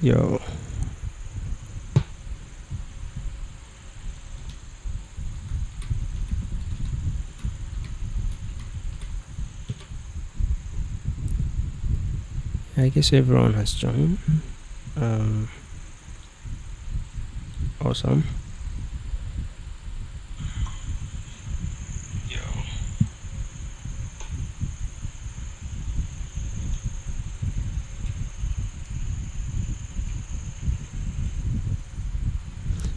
Yo. I guess everyone has joined. Awesome.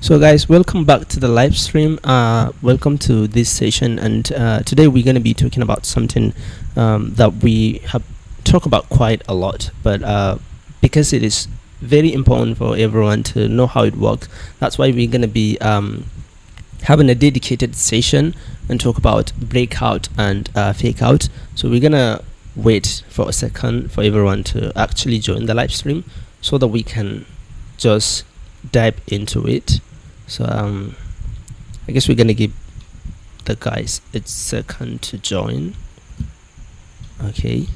So guys, welcome back to the live stream. Welcome to this session, and today we're going to be talking about something that we have talked about quite a lot, but because it is very important for everyone to know how it works, that's why we're going to be having a dedicated session and talk about breakout and fake out. So we're going to wait for a second for everyone to actually join the live stream so that we can just dive into it. So I guess we're gonna give the guys a second to join. Okay,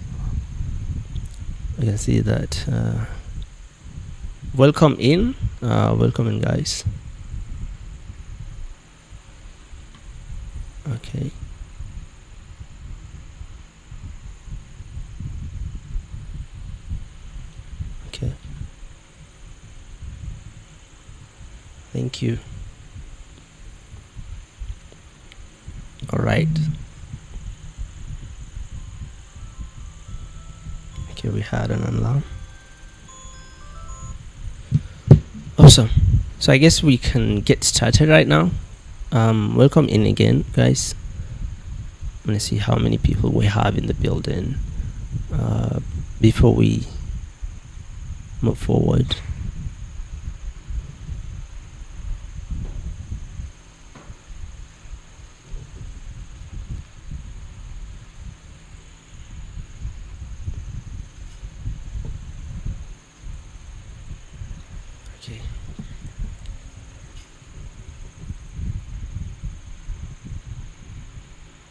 we can see that. Welcome in guys. Okay. Okay. Thank you. All right. Okay, we had an alarm. Awesome. So I guess we can get started right now. Welcome in again, guys. I'm gonna see how many people we have in the building before we move forward. Okay.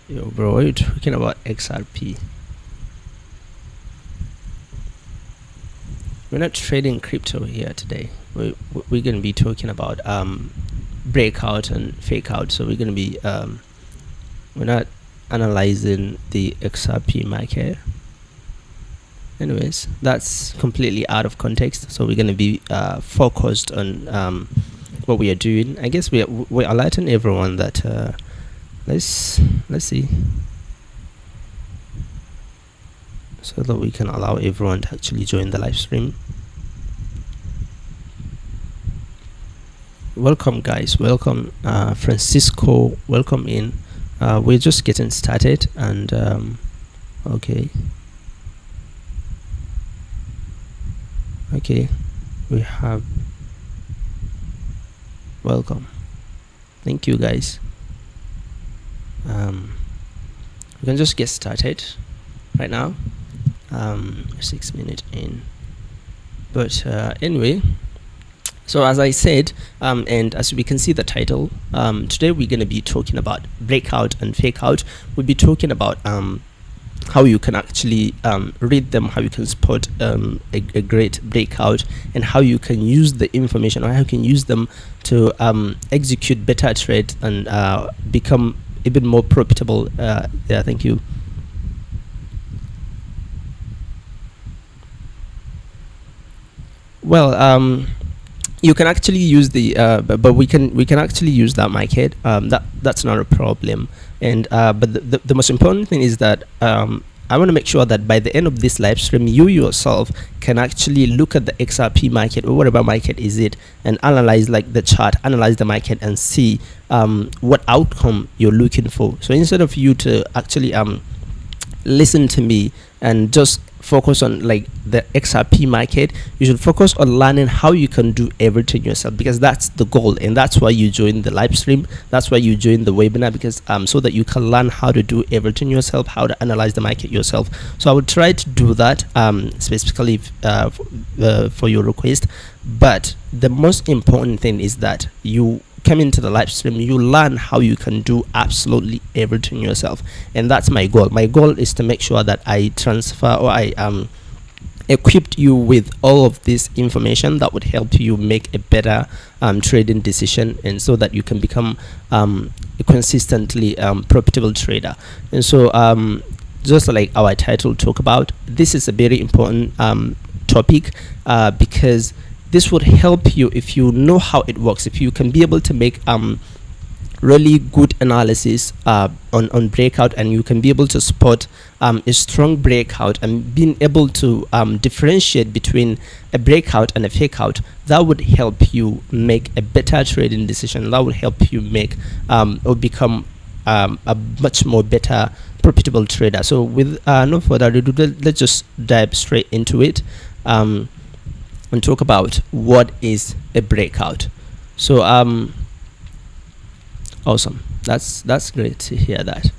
Yo, bro, what are you talking about XRP? We're not trading crypto here today. We're going to be talking about breakout and fake out. So we're going to be we're not analyzing the XRP market. Anyways, that's completely out of context. So we're going to be focused on what we are doing. I guess we're alerting everyone that let's see, so that we can allow everyone to actually join the live stream. Welcome guys, welcome Francisco, welcome in. We're just getting started, and okay, we have welcome. Thank you guys. We can just get started right now. 6 minutes in, but anyway, so as I said, and as we can see the title, today we're going to be talking about breakout and fake out. We'll be talking about how you can actually read them, how you can spot a great breakout, and how you can use the information, or how you can use them to execute better trades and become a bit more profitable. Yeah, thank you. Well, you can actually use the but we can actually use that market. That's not a problem. And but the most important thing is that I want to make sure that by the end of this live stream, you yourself can actually look at the XRP market or whatever market is it, and analyze like the chart, analyze the market, and see what outcome you're looking for. So instead of you to actually listen to me and just focus on like the XRP market, you should focus on learning how you can do everything yourself, because that's the goal, and that's why you join the live stream, that's why you join the webinar, because so that you can learn how to do everything yourself, how to analyze the market yourself. So I would try to do that specifically for your request, but the most important thing is that you come into the live stream, you learn how you can do absolutely everything yourself, and that's my goal. My goal is to make sure that I transfer, or equipped you with all of this information that would help you make a better trading decision, and so that you can become a consistently profitable trader. And so just like our title talk about, this is a very important topic because this would help you if you know how it works, if you can be able to make really good analysis on breakout, and you can be able to spot a strong breakout and being able to differentiate between a breakout and a fake out. That would help you make a better trading decision. That would help you make or become a much more better profitable trader. So with no further ado, let's just dive straight into it and talk about what is a breakout. So awesome, that's great to hear that.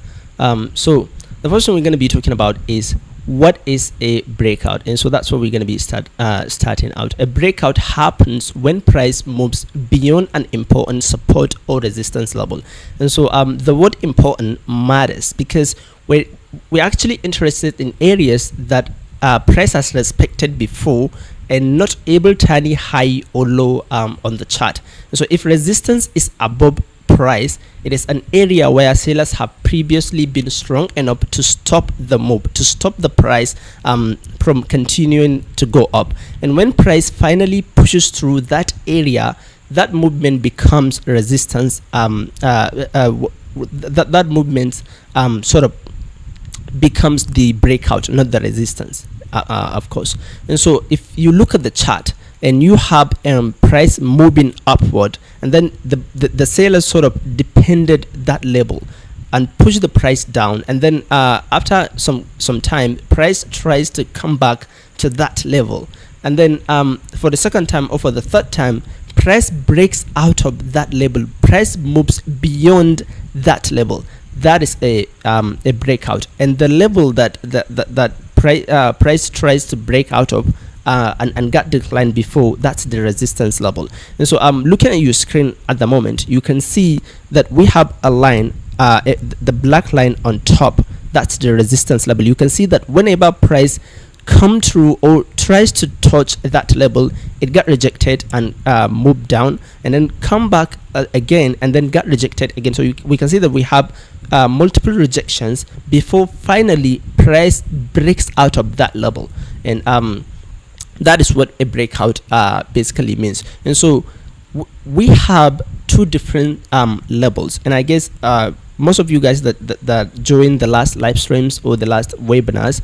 So the first thing we're going to be talking about is what is a breakout, and so that's what we're going to be starting out. A breakout happens when price moves beyond an important support or resistance level. And so the word important matters because we're actually interested in areas that price has respected before and not able to any high or low on the chart. And so if resistance is above price, it is an area where sellers have previously been strong enough to stop the move, to stop the price from continuing to go up. And when price finally pushes through that area, that movement becomes resistance. That movement sort of becomes the breakout, not the resistance, of course. And so if you look at the chart and you have price moving upward, and then the sellers sort of depended that level and push the price down, and then after some time price tries to come back to that level, and then for the second time or for the third time price breaks out of that level, price moves beyond that level. That is a breakout, and the level that price tries to break out of and got declined before, that's the resistance level. And so I'm looking at your screen at the moment. You can see that we have a line, the black line on top, that's the resistance level. You can see that whenever price come through or tries to touch that level, it got rejected and moved down, and then come back again and then got rejected again. So we can see that we have multiple rejections before finally price breaks out of that level. And that is what a breakout basically means. And so we have two different levels, and I guess most of you guys that joined the last live streams or the last webinars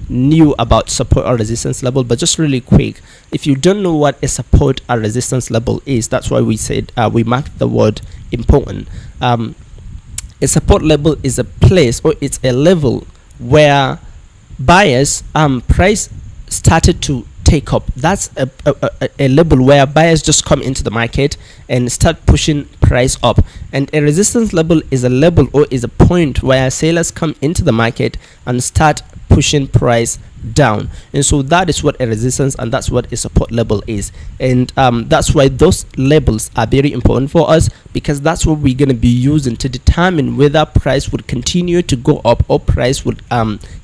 knew about support or resistance level. But just really quick, if you don't know what a support or resistance level is, that's why we said we marked the word important. A support level is a place, or it's a level where buyers price started to take up. That's a level where buyers just come into the market and start pushing price up. And a resistance level is a level, or is a point where sellers come into the market and start pushing price down. And so that is what a resistance and that's what a support level is. And that's why those levels are very important for us, because that's what we're going to be using to determine whether price would continue to go up or price would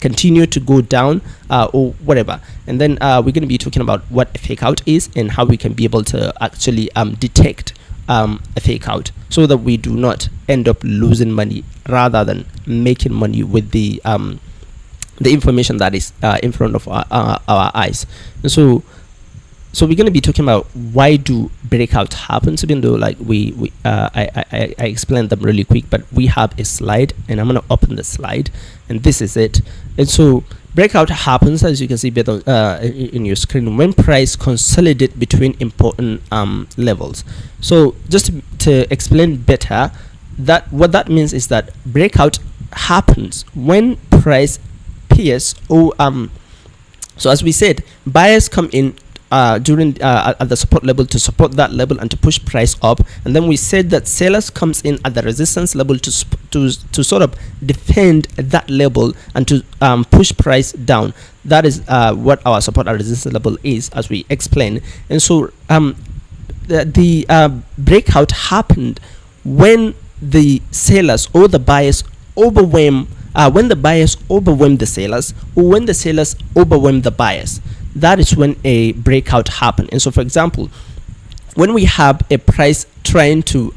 continue to go down or whatever. And then we're going to be talking about what a fake out is and how we can be able to actually detect a fake out, so that we do not end up losing money rather than making money with the information that is in front of our eyes. And so we're going to be talking about why do breakouts happen, even though like I explained them really quick, but we have a slide, and I'm going to open the slide, and this is it. And so breakout happens, as you can see better in your screen, when price consolidate between important levels. So just to explain better, that what that means is that breakout happens when price pierce or so as we said, buyers come in during at the support level to support that level and to push price up, and then we said that sellers comes in at the resistance level to sort of defend that level and to push price down. That is what our support and resistance level is, as we explained. And so the breakout happened when the sellers or the buyers overwhelm when the buyers overwhelm the sellers, or when the sellers overwhelm the buyers, that is when a breakout happens. And so, for example, when we have a price trying to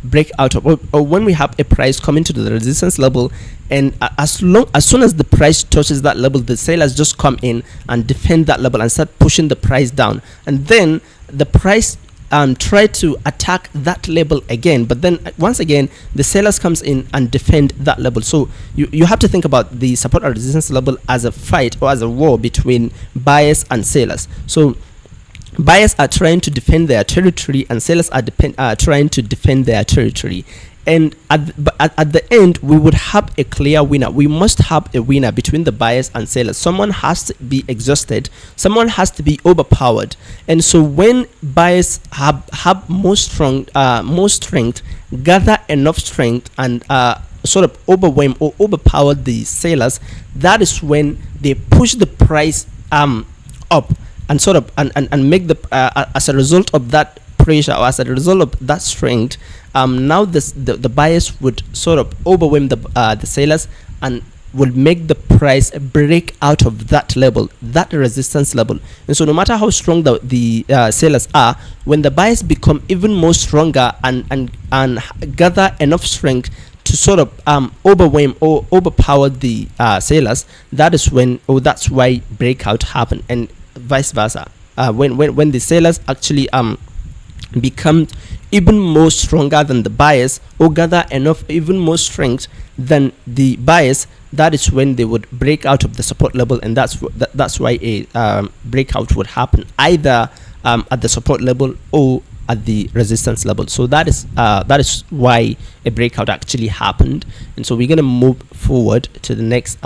break out of, or when we have a price coming to the resistance level, and as soon as the price touches that level, the sellers just come in and defend that level and start pushing the price down, and then the price try to attack that level again, but then once again the sellers comes in and defend that level. So you have to think about the support and resistance level as a fight or as a war between buyers and sellers. So buyers are trying to defend their territory and sellers are trying to defend their territory, and at the end we would have a clear winner. We must have a winner between the buyers and sellers. Someone has to be exhausted, someone has to be overpowered. And so when buyers have more strength, gather enough strength and sort of overwhelm or overpower the sellers, that is when they push the price up and sort of and make the as a result of that pressure, or as a result of that strength, now the buyers would sort of overwhelm the sellers and will make the price break out of that level, that resistance level. And so no matter how strong the sellers are, when the buyers become even more stronger and gather enough strength to sort of overwhelm or overpower the sellers, that is when, or that's why breakout happen, and vice versa. When the sellers actually become even more stronger than the buyers, or gather enough even more strength than the buyers, that is when they would break out of the support level, and that's why a breakout would happen either at the support level or at the resistance level. So that is why a breakout actually happened. And so we're gonna move forward to the next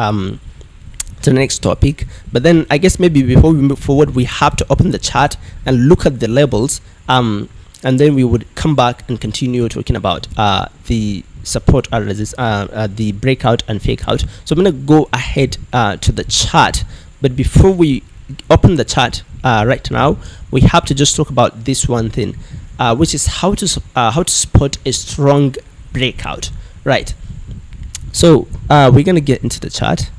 topic. But then I guess maybe before we move forward, we have to open the chart and look at the levels, and then we would come back and continue talking about the support and resist, the breakout and fake out. So I'm gonna go ahead to the chart, but before we open the chart right now, we have to just talk about this one thing, which is how to spot a strong breakout, right? So we're gonna get into the chart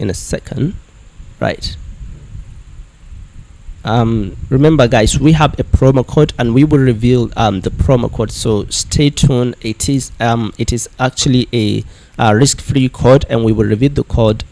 in a second, right? Remember guys, we have a promo code and we will reveal the promo code, so stay tuned. It is actually a risk-free code, and we will reveal the code.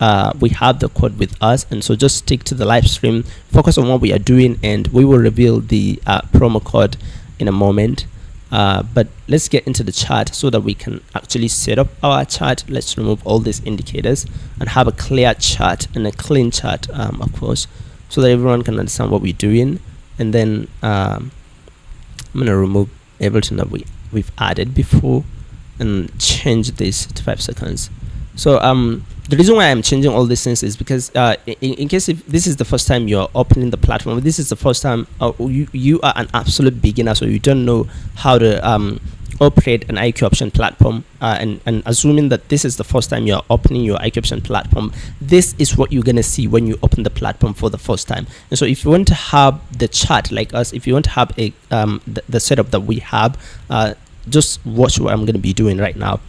We have the code with us, and so just stick to the live stream, focus on what we are doing, and we will reveal the promo code in a moment. But let's get into the chart so that we can actually set up our chart. Let's remove all these indicators and have a clear chart and a clean chart, of course, so that everyone can understand what we're doing. And then I'm gonna remove everything that we've added before and change this to 5 seconds. So the reason why I'm changing all these things is because in case if this is the first time you're opening the platform, this is the first time you are an absolute beginner, so you don't know how to operate an IQ option platform, and assuming that this is the first time you're opening your IQ option platform, this is what you're gonna see when you open the platform for the first time. And so if you want to have the chart like us, if you want to have a the setup that we have, just watch what I'm gonna be doing right now.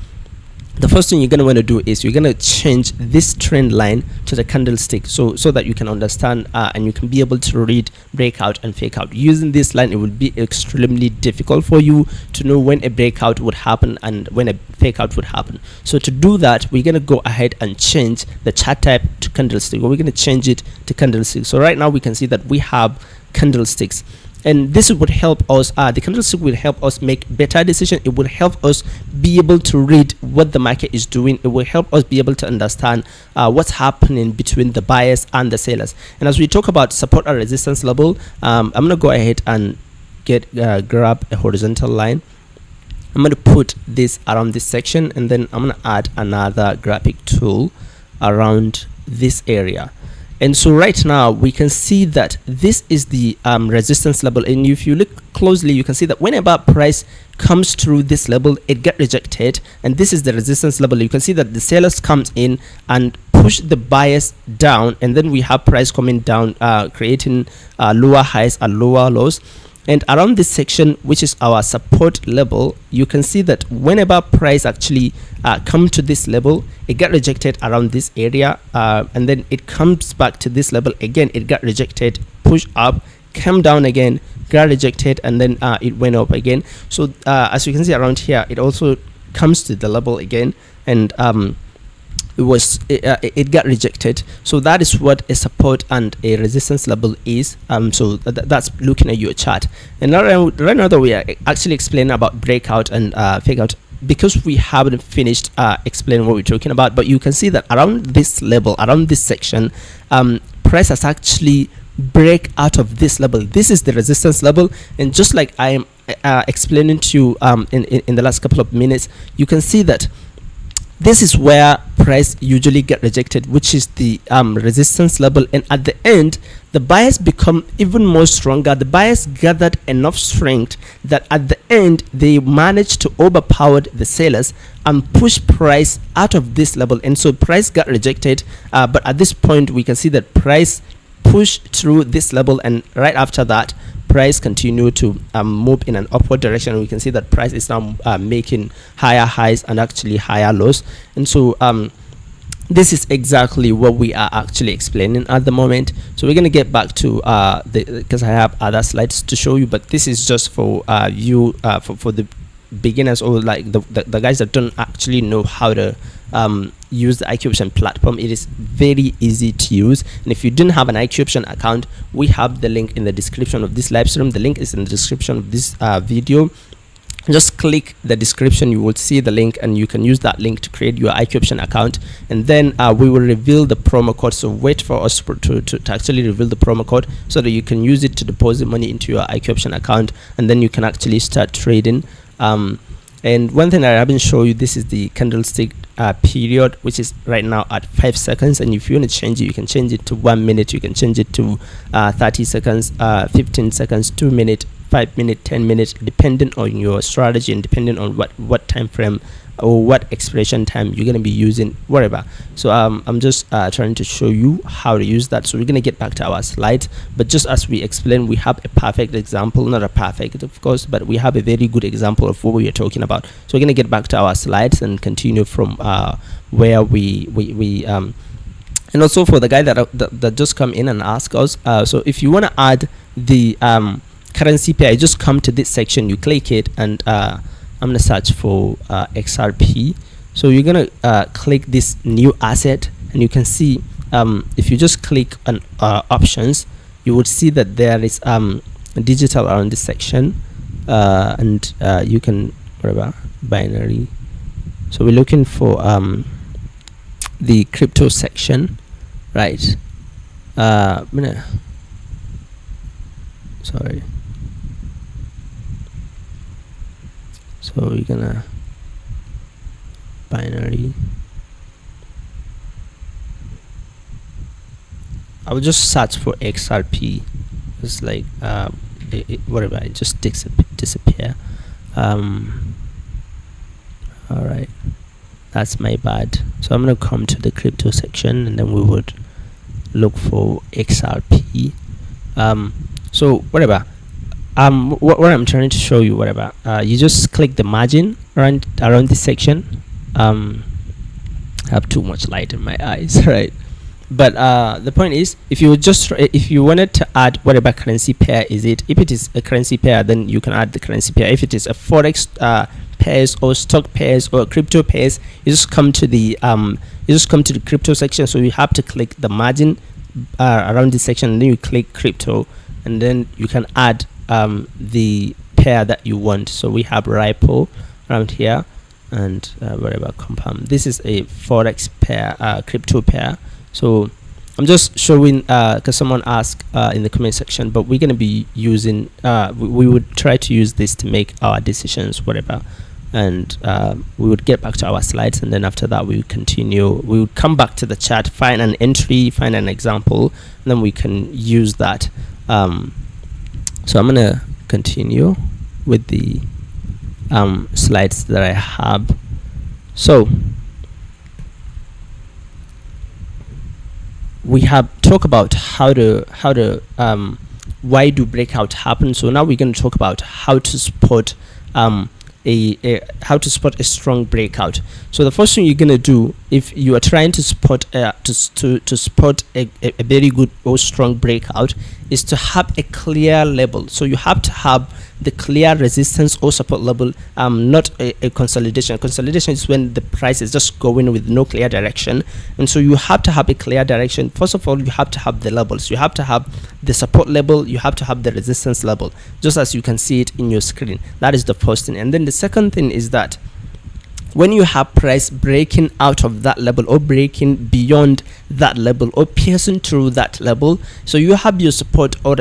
The first thing you're going to want to do is you're going to change this trend line to the candlestick, so that you can understand and you can be able to read breakout and fake out. Using this line, it will be extremely difficult for you to know when a breakout would happen and when a fake out would happen. So to do that, we're going to go ahead and change the chart type to candlestick, or we're going to change it to candlestick. So right now we can see that we have candlesticks, and this would help us, the candlestick will help us make better decisions. It will help us be able to read what the market is doing. It will help us be able to understand what's happening between the buyers and the sellers. And as we talk about support and resistance level, I'm gonna go ahead and grab a horizontal line. I'm gonna put this around this section, and then I'm gonna add another graphic tool around this area. And so right now we can see that this is the resistance level, and if you look closely, you can see that whenever price comes through this level, it get rejected, and this is the resistance level. You can see that the sellers comes in and push the buyers down, and then we have price coming down, creating lower highs and lower lows. And around this section, which is our support level, you can see that whenever price actually come to this level, it got rejected around this area, and then it comes back to this level again, it got rejected, push up, came down again, got rejected, and then it went up again. So as you can see around here, it also comes to the level again, and it got rejected. So that is what a support and a resistance level is. So that's looking at your chart. And right now that we are actually explaining about breakout and fake out, because we haven't finished explaining what we're talking about, but you can see that around this level, around this section, price has actually break out of this level. This is the resistance level, and just like I am explaining to you in the last couple of minutes, you can see that this is where price usually get rejected, which is the resistance level, and at the end the buyers become even more stronger. The buyers gathered enough strength that at the end they managed to overpower the sellers and push price out of this level, and so price got rejected, but at this point we can see that price pushed through this level, and right after that price continue to move in an upward direction. We can see that price is now making higher highs and actually higher lows, and so this is exactly what we are actually explaining at the moment. So we're going to get back to because I have other slides to show you, but this is just for you for the beginners, or like the guys that don't actually know how to use the IQ Option platform. It is very easy to use, and if you didn't have an IQ Option account, we have the link in the description of this live stream. The link is in the description of this video. Just click the description, you will see the link, and you can use that link to create your IQ Option account, and then we will reveal the promo code. So wait for us to actually reveal the promo code so that you can use it to deposit money into your IQ Option account, and then you can actually start trading. And one thing I haven't shown you, this is the candlestick period, which is right now at 5 seconds, and if you want to change it, you can change it to 1 minute, you can change it to 30 seconds, 15 seconds, 2 minutes, 5 minutes, 10 minutes, depending on your strategy and depending on what time frame or what expiration time you're going to be using, whatever. So I'm just trying to show you how to use that. So we're going to get back to our slides, but just as we explained, we have a perfect example, not a perfect of course, but we have a very good example of what we are talking about. So we're going to get back to our slides and continue from where we and also for the guy that just come in and ask us, so if you want to add the currency pair, you just come to this section, you click it, and I'm gonna search for XRP. So you're gonna click this new asset, and you can see if you just click on options, you would see that there is digital around this section, and you can whatever binary. So we're looking for the crypto section, right? Sorry. So we're gonna binary. I will just search for XRP. It's like whatever, it just disappear. All right, that's my bad. So I'm gonna come to the crypto section, and then we would look for XRP. So whatever. What I'm trying to show you, whatever, you just click the margin around this section. I have too much light in my eyes, right? But the point is, if you wanted to add whatever currency pair is it, if it is a currency pair, then you can add the currency pair. If it is a forex pairs or stock pairs or crypto pairs, you just come to the crypto section. So you have to click the margin around this section, and then you click crypto, and then you can add the pair that you want. So we have Ripple around here, and whatever compound. This is a forex pair, crypto pair. So I'm just showing because someone asked in the comment section, but we're going to be using we would try to use this to make our decisions, whatever, and we would get back to our slides, and then after that we would continue. We would come back to the chart, find an entry, find an example, and then we can use that. So I'm gonna continue with the slides that I have. So we have talked about how to why do breakout happen. So now we're going to talk about how to spot how to spot a strong breakout. So the first thing you're gonna do if you are trying to spot to spot a very good or strong breakout is to have a clear level. So you have to have the clear resistance or support level, not a consolidation. Consolidation is when the price is just going with no clear direction, and so you have to have a clear direction. First of all, you have to have the levels. You have to have the support level, you have to have the resistance level, just as you can see it in your screen. That is the first thing. And then the second thing is that when you have price breaking out of that level or breaking beyond that level or piercing through that level, so you have your support or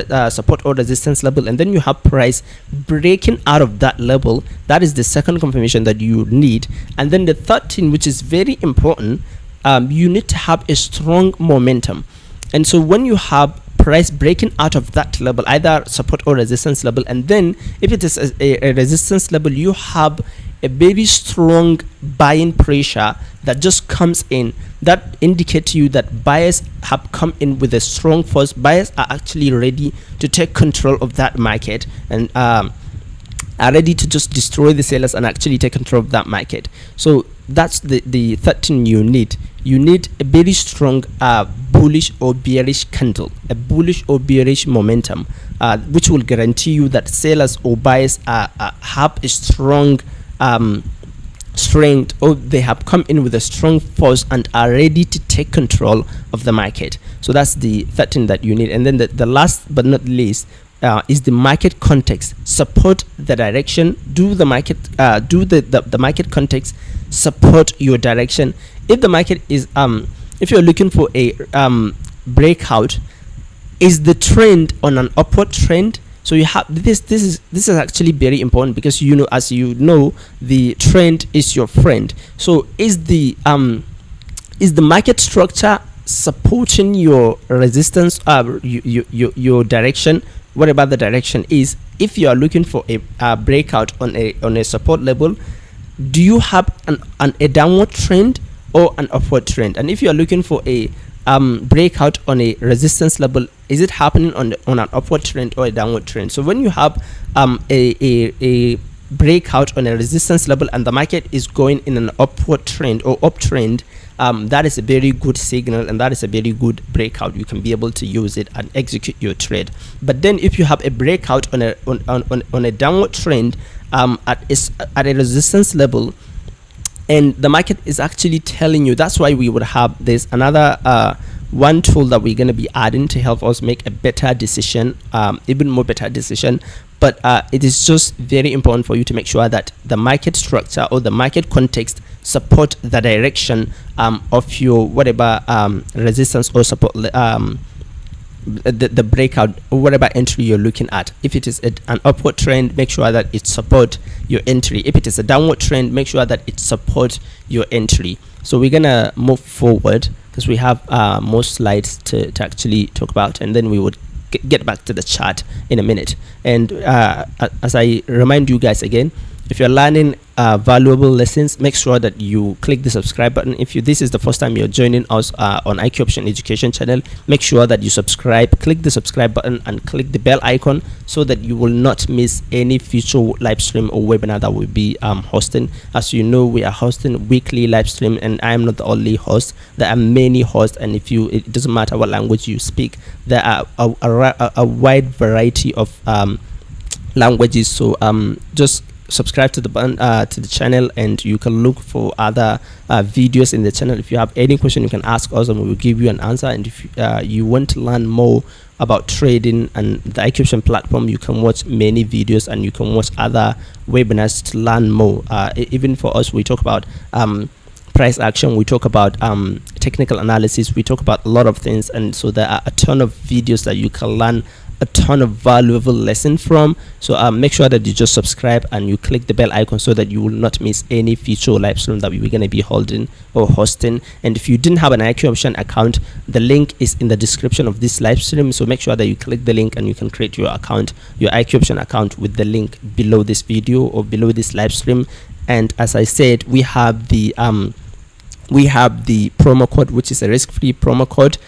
resistance level, and then you have price breaking out of that level. That is the second confirmation that you need. And then the third thing, which is very important, you need to have a strong momentum. And so when you have price breaking out of that level, either support or resistance level, and then if it is a resistance level, you have a very strong buying pressure that just comes in, that indicates to you that buyers have come in with a strong force. Buyers are actually ready to take control of that market and are ready to just destroy the sellers and actually take control of that market. So that's the third thing you need. You need a very strong bullish or bearish candle, a bullish or bearish momentum, which will guarantee you that sellers or buyers have a strong strength, or they have come in with a strong force and are ready to take control of the market. So that's the third thing that you need. And then the last but not least is the market context. Support the direction. Do the market the market context support your direction. If the market is if you're looking for a breakout, is the trend on an upward trend? So you have this is actually very important, because as you know, the trend is your friend. So is the market structure supporting your resistance, your direction, whatever the direction is? If you are looking for a breakout on a support level, do you have a downward trend or an upward trend? And if you are looking for a breakout on a resistance level, is it happening on an upward trend or a downward trend? So when you have a breakout on a resistance level and the market is going in an upward trend or uptrend, that is a very good signal, and that is a very good breakout. You can be able to use it and execute your trade. But then if you have a breakout on a downward trend at a resistance level, and the market is actually telling you, that's why we would have this another one tool that we're going to be adding to help us make a better decision, even more better decision. But it is just very important for you to make sure that the market structure or the market context support the direction of your whatever resistance or support, the breakout or whatever entry you're looking at. If it is an upward trend, make sure that it supports your entry. If it is a downward trend, make sure that it supports your entry. So we're gonna move forward because we have more slides to actually talk about, and then we would get back to the chart in a minute. And as I remind you guys again, if you're learning valuable lessons, make sure that you click the subscribe button. If this is the first time you're joining us on IQ Option Education channel, make sure that you subscribe, click the subscribe button and click the bell icon so that you will not miss any future live stream or webinar that we'll be hosting. As you know, we are hosting weekly live stream, and I am not the only host. There are many hosts, and it doesn't matter what language you speak, there are a wide variety of languages. So just subscribe to the button to the channel, and you can look for other videos in the channel. If you have any question, you can ask us and we will give you an answer. And if you want to learn more about trading and the IQ Option platform, you can watch many videos and you can watch other webinars to learn more. Even for us, we talk about price action, we talk about technical analysis, we talk about a lot of things, and so there are a ton of videos that you can learn a ton of valuable lesson from. So make sure that you just subscribe and you click the bell icon so that you will not miss any future live stream that we're going to be holding or hosting. And if you didn't have an IQ Option account, the link is in the description of this live stream, so make sure that you click the link and you can create your account, your IQ Option account, with the link below this video or below this live stream. And as I said, we have the we have the promo code, which is a risk-free promo code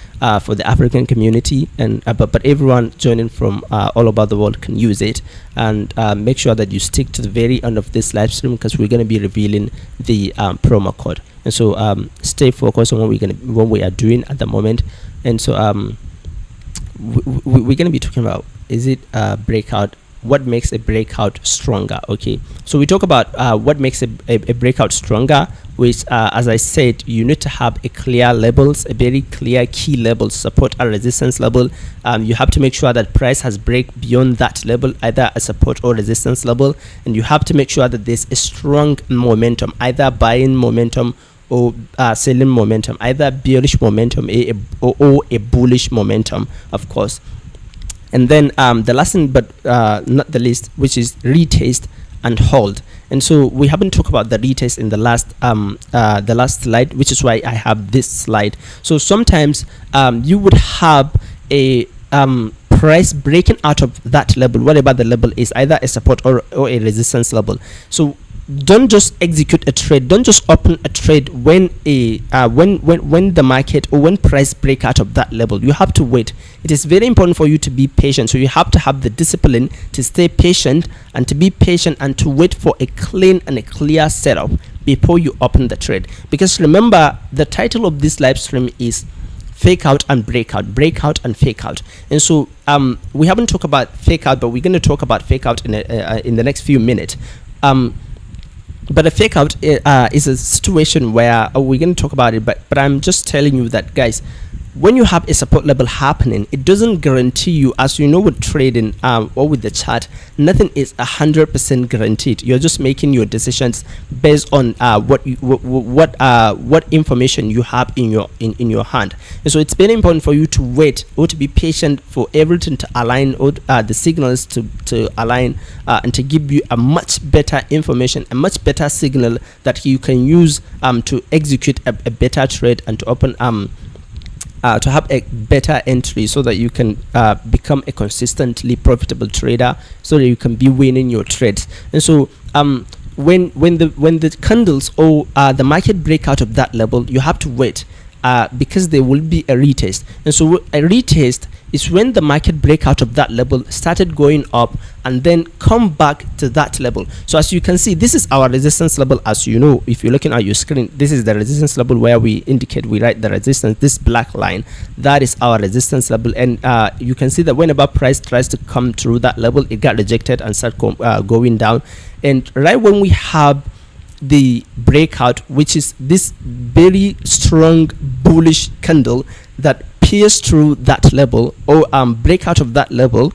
for the African community, and but everyone joining from all over the world can use it. And make sure that you stick to the very end of this live stream, because we're going to be revealing the promo code. And so stay focused on what we are doing at the moment. And so we're going to be talking about, is it breakout? What makes a breakout stronger? Okay, so we talk about what makes a breakout stronger, which as I said, you need to have a clear levels, a very clear key level, support and resistance level. You have to make sure that price has break beyond that level, either a support or resistance level, and you have to make sure that there's a strong momentum, either buying momentum or selling momentum, either bearish momentum or a bullish momentum, of course. And then the last thing, but not the least, which is retest and hold. And so we haven't talked about the retest in the last slide, which is why I have this slide. So sometimes you would have a price breaking out of that level, whatever the level is, either a support or a resistance level. So don't just execute a trade, don't just open a trade when the market or when price break out of that level. You have to wait. It is very important for you to be patient, so you have to have the discipline to stay patient and to be patient and to wait for a clean and a clear setup before you open the trade. Because remember, the title of this live stream is fake out and breakout, breakout and fake out. And so we haven't talked about fake out, but we're going to talk about fake out in the next few minutes. But a fake out is a situation where we're going to talk about it, but I'm just telling you that, guys, when you have a support level happening, it doesn't guarantee you, as you know, with trading or with the chart, nothing is 100% guaranteed. You're just making your decisions based on what information you have in your hand. And so it's very important for you to wait or to be patient for everything to align, or the signals to align and to give you a much better information, a much better signal that you can use to execute a better trade and to open to have a better entry, so that you can become a consistently profitable trader, so that you can be winning your trades. And so when the candles or the market break out of that level, you have to wait because there will be a retest. And so a retest is when the market break out of that level, started going up, and then come back to that level. So as you can see, this is our resistance level. As you know, if you're looking at your screen, this is the resistance level where we write the resistance. This black line, that is our resistance level. And you can see that whenever price tries to come through that level, it got rejected and start going down. And right when we have the breakout, which is this very strong bullish candle that pierced through that level, or break out of that level,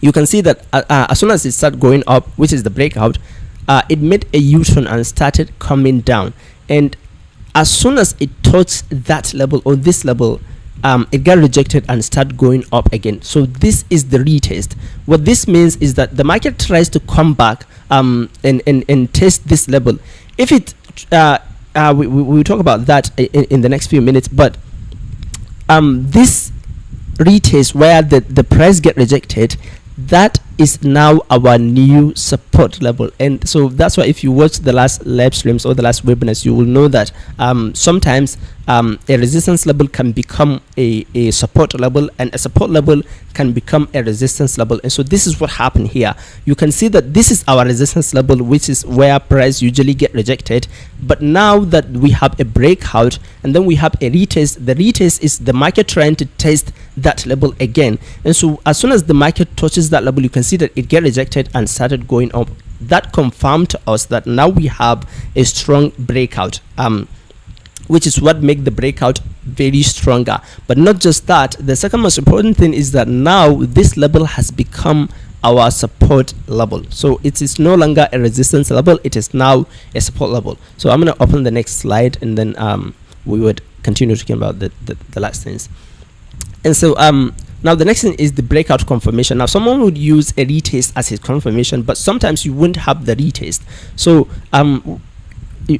you can see that as soon as it started going up, which is the breakout, it made a U-turn and started coming down. And as soon as it touched that level or this level, it got rejected and started going up again. So this is the retest. What this means is that the market tries to come back and test this level. If it we will talk about that in the next few minutes, but this retest where the price get rejected, that is now our new support level. And so that's why if you watch the last live streams or the last webinars, you will know that sometimes a resistance level can become a support level, and a support level can become a resistance level. And so this is what happened here. You can see that this is our resistance level, which is where price usually get rejected. But now that we have a breakout and then we have a retest, the retest is the market trying to test that level again. And so as soon as the market touches that level, you can see that it get rejected and started going up. That confirmed to us that now we have a strong breakout, which is what make the breakout very stronger. But not just that, the second most important thing is that now this level has become our support level. So it is no longer a resistance level, it is now a support level. So I'm going to open the next slide, and then we would continue talking about the last things. And so now the next thing is the breakout confirmation. Now someone would use a retest as his confirmation, but sometimes you wouldn't have the retest. So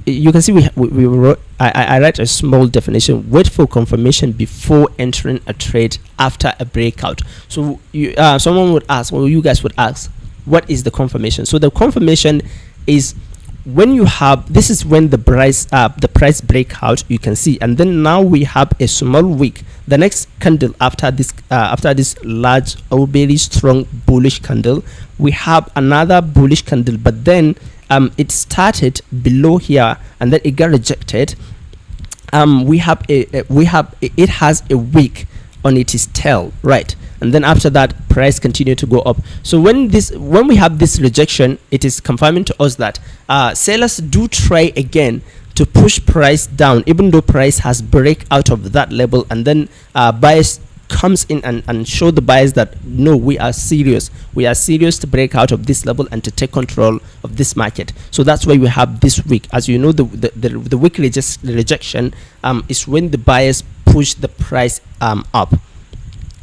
you can see we wrote, I write a small definition: wait for confirmation before entering a trade after a breakout. So someone would ask, or you guys would ask, what is the confirmation? So the confirmation is when you have, this is when the price breakout, you can see, and then now we have a small wick. The next candle after this large or very strong bullish candle, we have another bullish candle, but then it started below here and then it got rejected. It has a wick on its tail, right? And then after that, price continue to go up. So when we have this rejection, it is confirming to us that sellers do try again to push price down, even though price has break out of that level, and then buyers comes in and show the buyers that no, we are serious to break out of this level and to take control of this market. So that's why we have this wick. As you know, the wick rejection is when the buyers push the price up.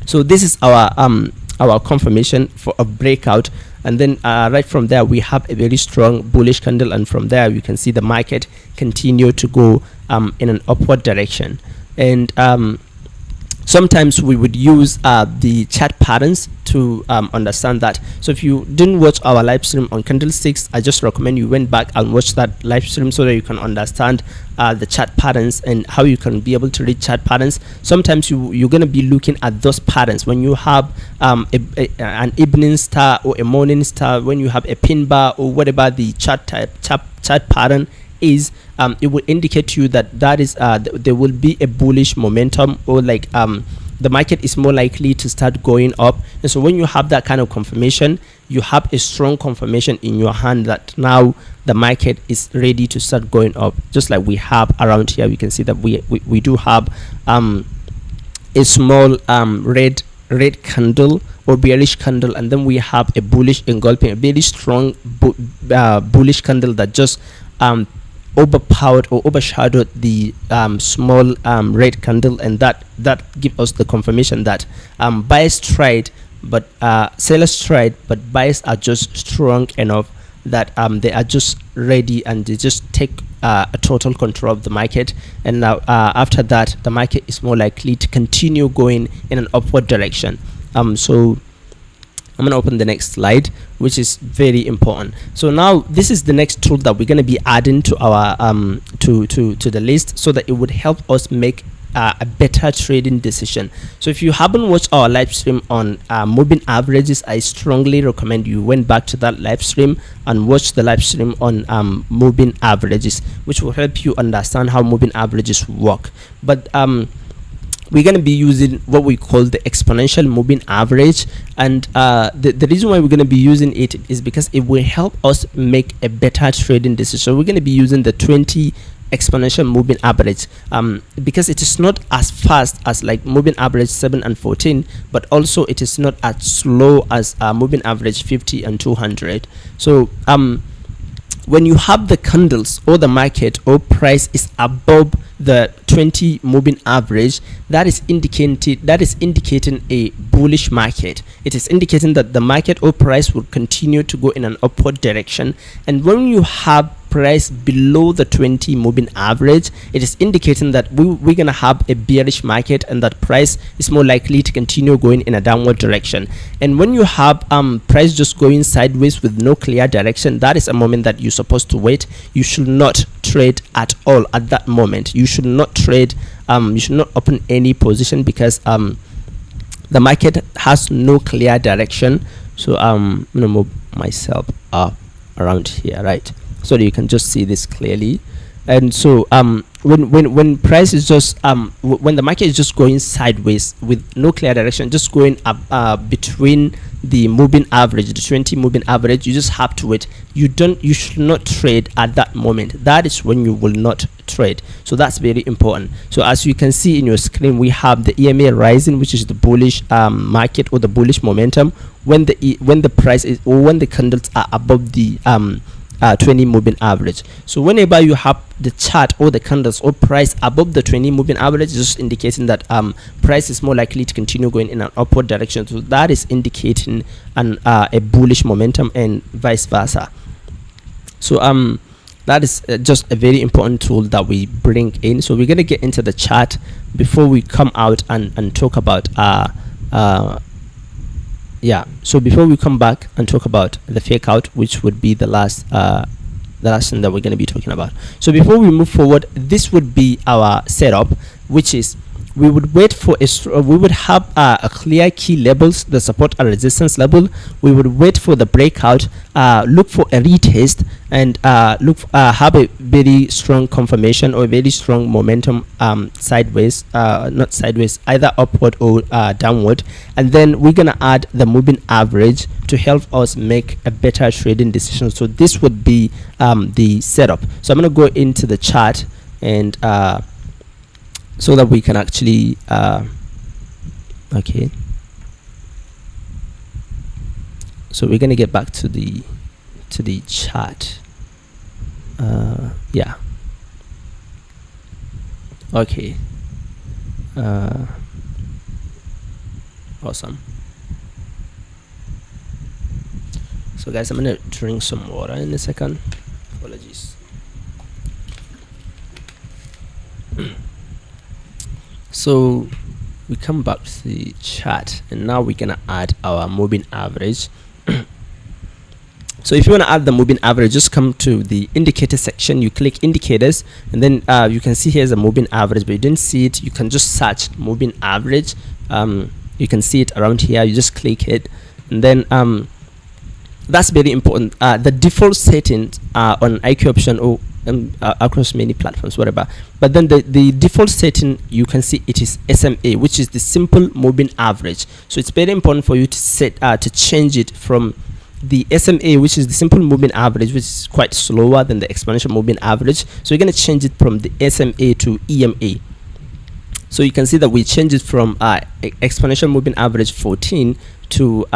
So this is our confirmation for a breakout, and then right from there we have a very strong bullish candle, and from there you can see the market continue to go in an upward direction. And sometimes we would use the chart patterns to understand that. So if you didn't watch our live stream on candlesticks, I just recommend you went back and watch that live stream so that you can understand the chart patterns and how you can be able to read chart patterns. Sometimes you're going to be looking at those patterns when you have an evening star or a morning star, when you have a pin bar or whatever the chart pattern is. It will indicate to you that is there will be a bullish momentum, or like the market is more likely to start going up. And so when you have that kind of confirmation, you have a strong confirmation in your hand that now the market is ready to start going up. Just like we have around here, we can see that we do have a small red candle or bearish candle, and then we have a bullish engulfing, a very strong bullish candle that just overpowered or overshadowed the small red candle, and that gives us the confirmation that buyers tried, but sellers tried, but buyers are just strong enough that they are just ready and they just take a total control of the market. And now after that, the market is more likely to continue going in an upward direction. So I'm going to open the next slide, which is very important. So now this is the next tool that we're going to be adding to our to the list, so that it would help us make a better trading decision. So if you haven't watched our live stream on moving averages, I strongly recommend you went back to that live stream and watch the live stream on moving averages, which will help you understand how moving averages work. But we're going to be using what we call the exponential moving average, and the reason why we're going to be using it is because it will help us make a better trading decision. So we're going to be using the 20 exponential moving average because it is not as fast as like moving average 7 and 14, but also it is not as slow as moving average 50 and 200. So when you have the candles or the market or price is above the 20 moving average, that is indicating a bullish market. It is indicating that the market or price will continue to go in an upward direction. And when you have price below the 20 moving average, it is indicating that we're gonna have a bearish market, and that price is more likely to continue going in a downward direction. And when you have price just going sideways with no clear direction, that is a moment that you're supposed to wait. You should not trade at all at that moment. You should not trade, you should not open any position, because the market has no clear direction. So I'm gonna move myself up around here, right, so that you can just see this clearly. And so when price is just when the market is just going sideways with no clear direction, just going up between the moving average, the 20 moving average, you just have to wait. You should not trade at that moment. That is when you will not trade. So that's very important. So as you can see in your screen, we have the EMA rising, which is the bullish market or the bullish momentum when the price is, or when the candles are above the 20 moving average. So whenever you have the chart or the candles or price above the 20 moving average, just indicating that price is more likely to continue going in an upward direction. So that is indicating a bullish momentum, and vice versa. So that is just a very important tool that we bring in. So we're going to get into the chart before we come out and talk about yeah, so before we come back and talk about the fake out, which would be the last the last thing that we're going to be talking about. So before we move forward, this would be our setup, which is we would wait for we would have a clear key levels that support a resistance level. We would wait for the breakout, look for a retest, and have a very strong confirmation or a very strong momentum sideways, not sideways, either upward or downward, and then we're gonna add the moving average to help us make a better trading decision. So this would be the setup. So I'm gonna go into the chart and so that we can actually okay, so we're gonna get back to the chart. Yeah, okay, awesome. So guys, I'm gonna drink some water in a second. Apologies. So we come back to the chart, and now we're gonna add our moving average. So if you want to add the moving average, just come to the indicator section, you click indicators, and then you can see here's a moving average, but you didn't see it, you can just search moving average. You can see it around here, you just click it, and then that's very important. The default settings on IQ option or across many platforms, whatever, but then the default setting, you can see it is SMA, which is the simple moving average. So it's very important for you to set to change it from the SMA, which is the simple moving average, which is quite slower than the exponential moving average. So you're going to change it from the SMA to EMA. So you can see that we change it from exponential moving average 14 to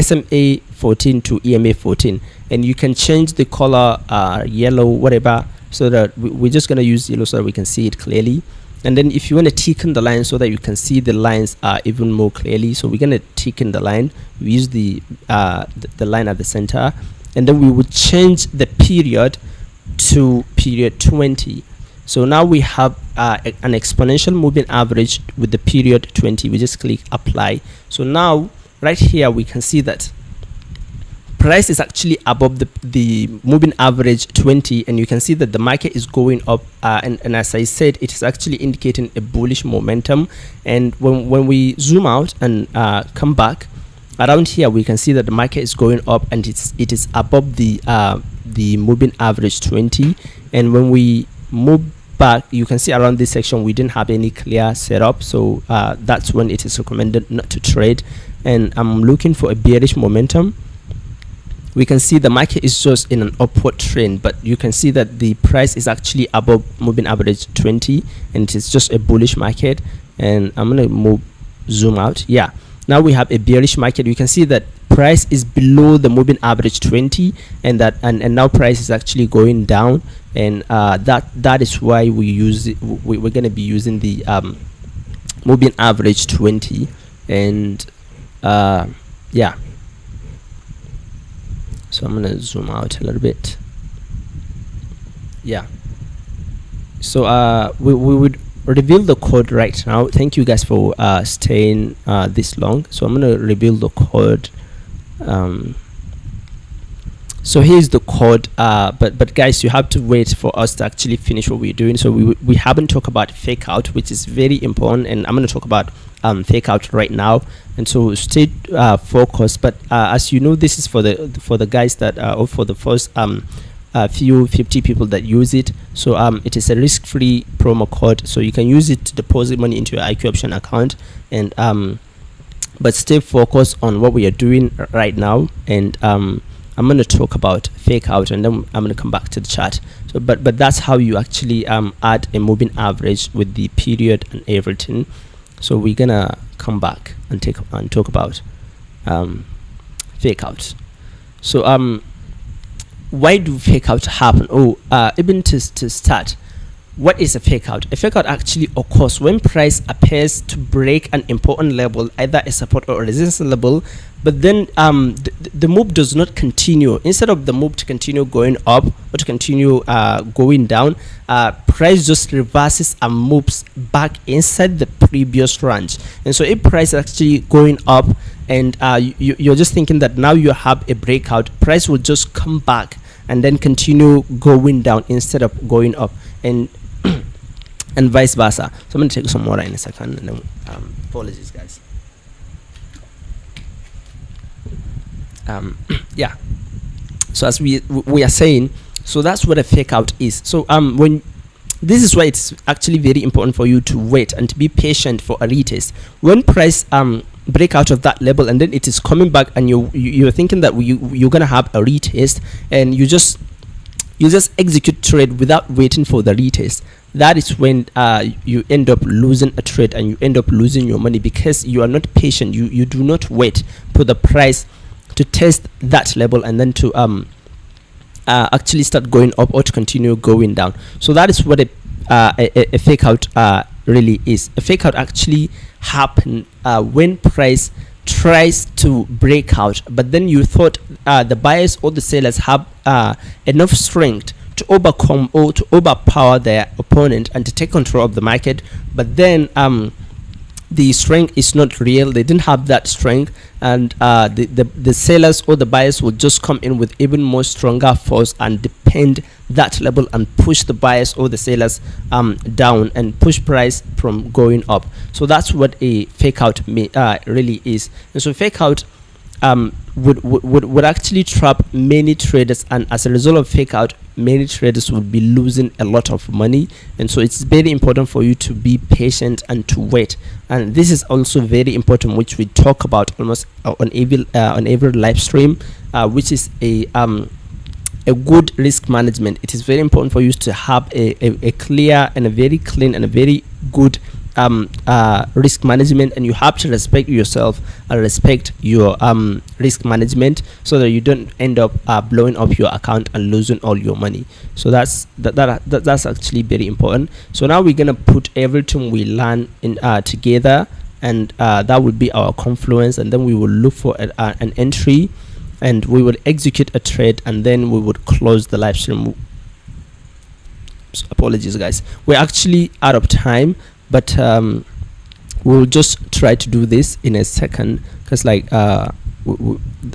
SMA 14 to EMA 14, and you can change the color yellow, whatever, so that we're just going to use yellow so that we can see it clearly. And then if you want to thicken the line so that you can see the lines even more clearly, so we're going to thicken the line. We use the line at the center, and then we would change the period to period 20. So now we have an exponential moving average with the period 20. We just click apply. So now right here we can see that price is actually above the moving average 20, and you can see that the market is going up, and as I said, it is actually indicating a bullish momentum. And when we zoom out and come back around here, we can see that the market is going up, and it is above the moving average 20. And when we move back, you can see around this section we didn't have any clear setup, so that's when it is recommended not to trade. And I'm looking for a bearish momentum. We can see the market is just in an upward trend, but you can see that the price is actually above moving average 20, and it is just a bullish market. And I'm gonna zoom out. Yeah, now we have a bearish market. You can see that price is below the moving average 20, and now price is actually going down, and that is why we use it. We're gonna be using the moving average 20, and yeah. So I'm gonna zoom out a little bit. Yeah, so we would reveal the code right now. Thank you guys for staying this long. So I'm gonna reveal the code. So here's the code, but guys, you have to wait for us to actually finish what we're doing. So we haven't talked about fake out, which is very important, and I'm going to talk about fake out right now. And so stay focused. But as you know, this is for the guys that or for the first few 50 people that use it. So it is a risk-free promo code, so you can use it to deposit money into your IQ option account. And but stay focused on what we are doing right now. And I'm going to talk about fake out, and then I'm going to come back to the chart. So but that's how you actually add a moving average with the period and everything. So we're gonna come back and talk about fake outs. So why do fake outs happen? Even to start, what is a fake out? A fake out actually occurs when price appears to break an important level, either a support or a resistance level, but then the move does not continue. Instead of the move to continue going up or to continue going down, price just reverses and moves back inside the previous range. And so if price is actually going up, and you're just thinking that now you have a breakout, price will just come back and then continue going down instead of going up, and and vice versa. So I'm going to take some water in a second, and then apologies guys. Yeah, so as we are saying, so that's what a fake out is. So when this is why it's actually very important for you to wait and to be patient for a retest. When price break out of that level and then it is coming back, and you're thinking that you're gonna have a retest, and you just execute trade without waiting for the retest, that is when you end up losing a trade and you end up losing your money, because you are not patient. You do not wait for the price to test that level and then to actually start going up or to continue going down. So that is what a fake out really is. A fake out actually happen when price tries to break out, but then you thought the buyers or the sellers have enough strength to overcome or to overpower their opponent and to take control of the market, but then the strength is not real. They didn't have that strength, and the sellers or the buyers will just come in with even more stronger force and depend that level and push the buyers or the sellers down and push price from going up. So that's what a fake out really is. And so fake out would actually trap many traders, and as a result of fake out, many traders would be losing a lot of money. And so it's very important for you to be patient and to wait. And this is also very important, which we talk about almost on every live stream, which is a good risk management. It is very important for you to have a clear and a very clean and a very good risk management, and you have to respect yourself and respect your risk management, so that you don't end up blowing up your account and losing all your money. So that's actually very important. So now we're gonna put everything we learn in together, and that would be our confluence, and then we will look for an entry, and we will execute a trade, and then we would close the live stream. Apologies guys, we're actually out of time, but we'll just try to do this in a second, because like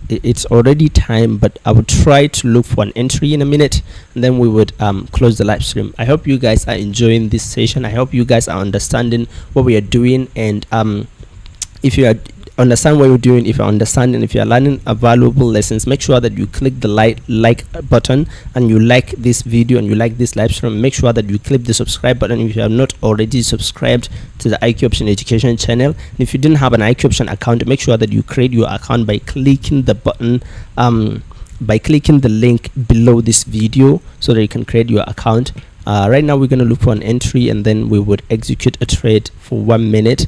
it's already time, but I would try to look for an entry in a minute, and then we would close the live stream. I hope you guys are enjoying this session. I hope you guys are understanding what we are doing, and if you understand what you're doing, if you're understanding, if you're learning a valuable lessons, make sure that you click the like button, and you like this video and you like this live stream. Make sure that you click the subscribe button if you have not already subscribed to the IQ Option Education channel. And if you didn't have an IQ Option account, make sure that you create your account by clicking the button, by clicking the link below this video, so that you can create your account. Right now we're going to look for an entry, and then we would execute a trade for 1 minute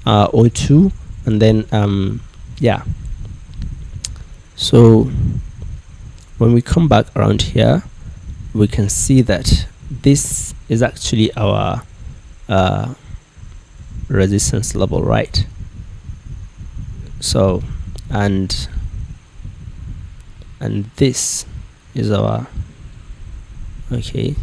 or two, and then yeah, so when we come back around here, we can see that this is actually our resistance level, right? So and this is our okay,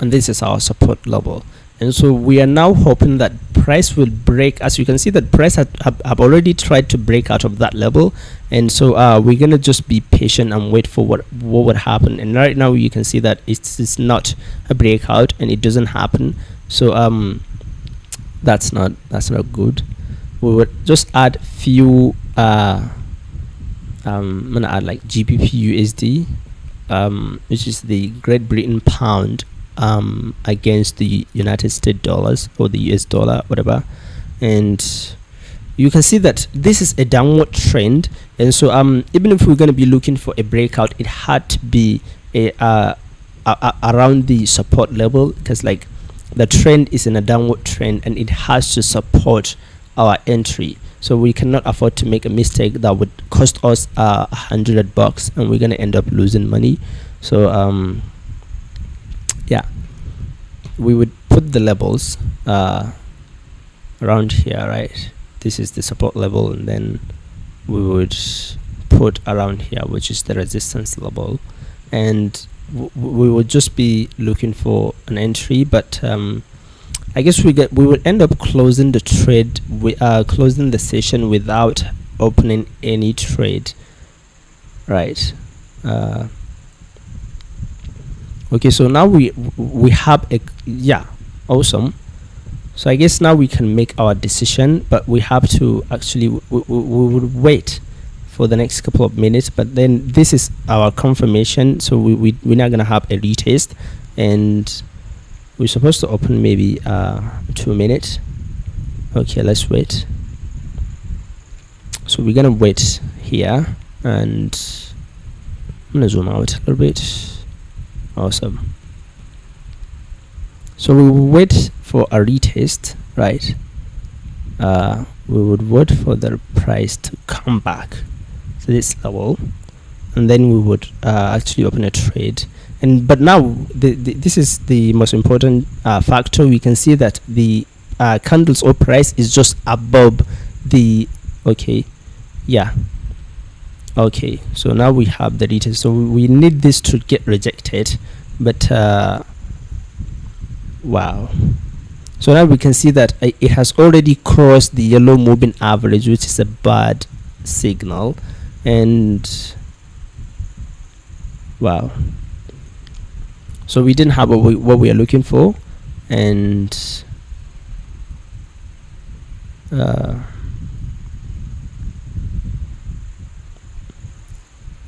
and this is our support level. And so we are now hoping that price will break. As you can see, that price have already tried to break out of that level, and so we're gonna just be patient and wait for what would happen. And right now you can see that it's not a breakout, and it doesn't happen. So that's not good. We would just add few I'm gonna add like GBP USD, which is the Great Britain pound against the United States dollars, or the US dollar, whatever. And you can see that this is a downward trend, and so even if we're going to be looking for a breakout, it had to be around the support level, because like the trend is in a downward trend and it has to support our entry. So we cannot afford to make a mistake that would cost us $100, and we're going to end up losing money. So yeah, we would put the levels around here, right? This is the support level, and then we would put around here, which is the resistance level, and we would just be looking for an entry. But I guess we would end up closing the trade, closing the session without opening any trade. right? Okay, so now we have a, yeah, awesome. So I guess now we can make our decision, but we have to actually we would wait for the next couple of minutes. But then this is our confirmation, so we're not gonna have a retest, and we're supposed to open maybe 2 minutes. Okay, let's wait. So we're gonna wait here, and I'm gonna zoom out a little bit. Awesome. So we will wait for a retest, right? We would wait for the price to come back to this level, and then we would actually open a trade. And but now this is the most important factor. We can see that the candles or price is just above the, okay, yeah, okay. So now we have the retest, so we need this to get rejected, but wow. So now we can see that it has already crossed the yellow moving average, which is a bad signal. And wow, so we didn't have what we are looking for. And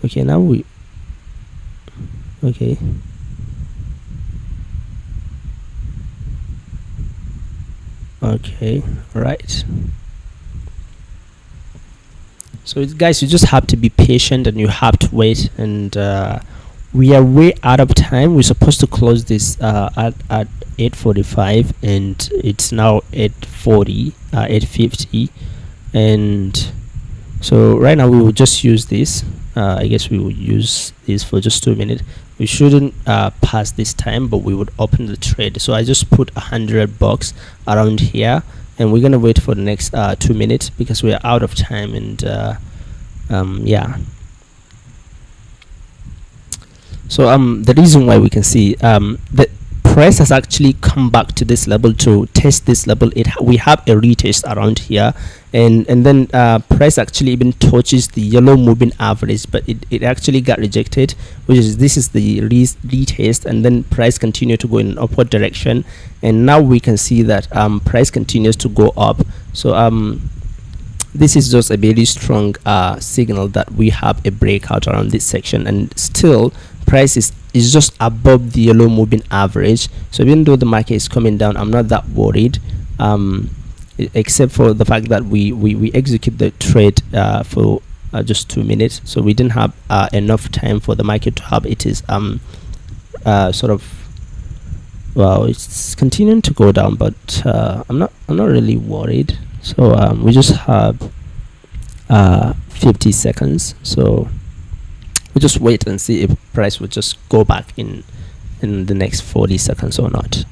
okay, now we, okay, okay, right. So guys, you just have to be patient and you have to wait. And we are way out of time. We're supposed to close this at 8:45, and it's now 8:40, 8:50. And so right now we will just use this. I guess we will use this for just 2 minutes. We shouldn't pass this time, but we would open the trade. So I just put $100 around here, and we're gonna wait for the next 2 minutes because we are out of time. And yeah, so the reason why we can see the price has actually come back to this level to test this level. We have a retest around here, and then price actually even touches the yellow moving average, but it actually got rejected, which is, this is the retest, and then price continued to go in an upward direction. And now we can see that price continues to go up. So this is just a very strong signal that we have a breakout around this section, and still price is just above the yellow moving average. So even though the market is coming down, I'm not that worried, except for the fact that we execute the trade for just 2 minutes. So we didn't have enough time for the market to have it is sort of, well, it's continuing to go down, but I'm not really worried. So we just have 50 seconds, so we'll just wait and see if price will just go back in the next 40 seconds or not.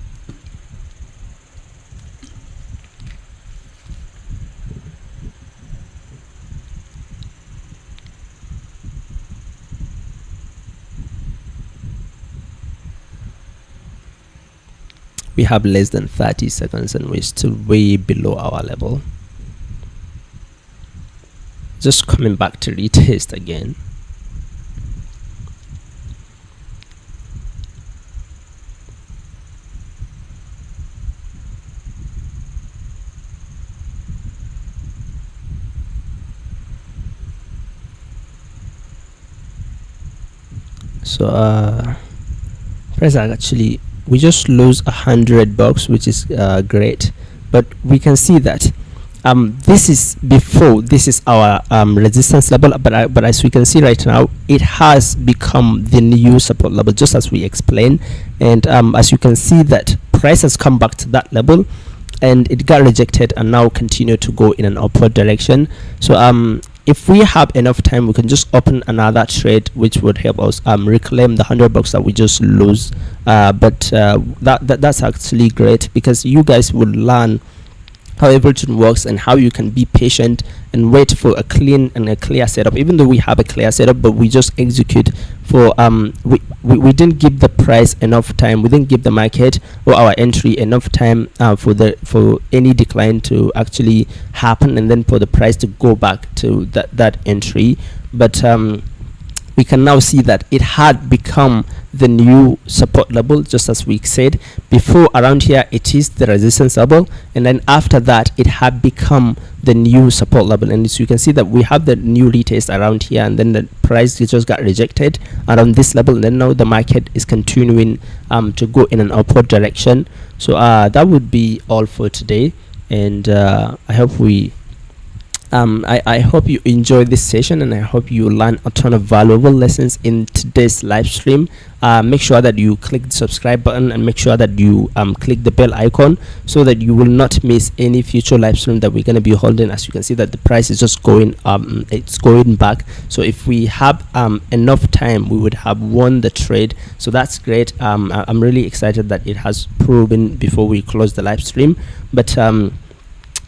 We have less than 30 seconds and we're still way below our level. Just coming back to retest again. So price actually, we just lose $100, which is great, but we can see that this is before, this is our resistance level, but as we can see right now, it has become the new support level, just as we explained. And as you can see that price has come back to that level, and it got rejected and now continue to go in an upward direction. So if we have enough time, we can just open another trade, which would help us reclaim the $100 that we just lose. But that's actually great, because you guys will learn how everything works and how you can be patient and wait for a clean and a clear setup. Even though we have a clear setup, but we just execute for we didn't give the price enough time, we didn't give the market or our entry enough time for any decline to actually happen, and then for the price to go back to that entry. But we can now see that it had become the new support level, just as we said before. Around here it is the resistance level, and then after that it had become the new support level. And so you can see that we have the new retest around here, and then the price just got rejected around this level, and then now the market is continuing to go in an upward direction. So that would be all for today, and I hope we I hope you enjoyed this session, and I hope you learn a ton of valuable lessons in today's live stream. Make sure that you click the subscribe button, and make sure that you click the bell icon so that you will not miss any future live stream that we're going to be holding. As you can see that the price is just going it's going back. So if we have enough time, we would have won the trade. So that's great. I'm really excited that it has proven before we close the live stream. But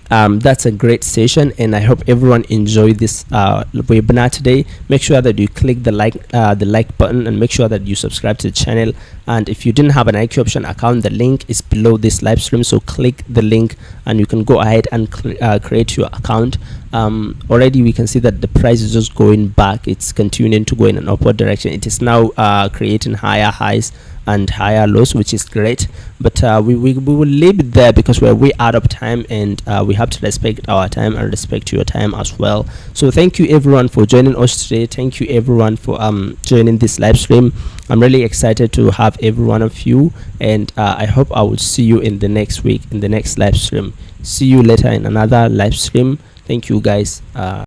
that's a great session, and I hope everyone enjoyed this webinar today. Make sure that you click the like button, and make sure that you subscribe to the channel. And if you didn't have an IQ option account, the link is below this live stream, so click the link and you can go ahead and create your account. Already we can see that the price is just going back. It's continuing to go in an upward direction. It is now creating higher highs and higher lows, which is great. But we will leave it there because we're way out of time, and we have to respect our time and respect your time as well. So thank you everyone for joining us today. Thank you everyone for joining this live stream. I'm really excited to have every one of you, and I hope I will see you in the next week in the next live stream. See you later in another live stream. Thank you guys.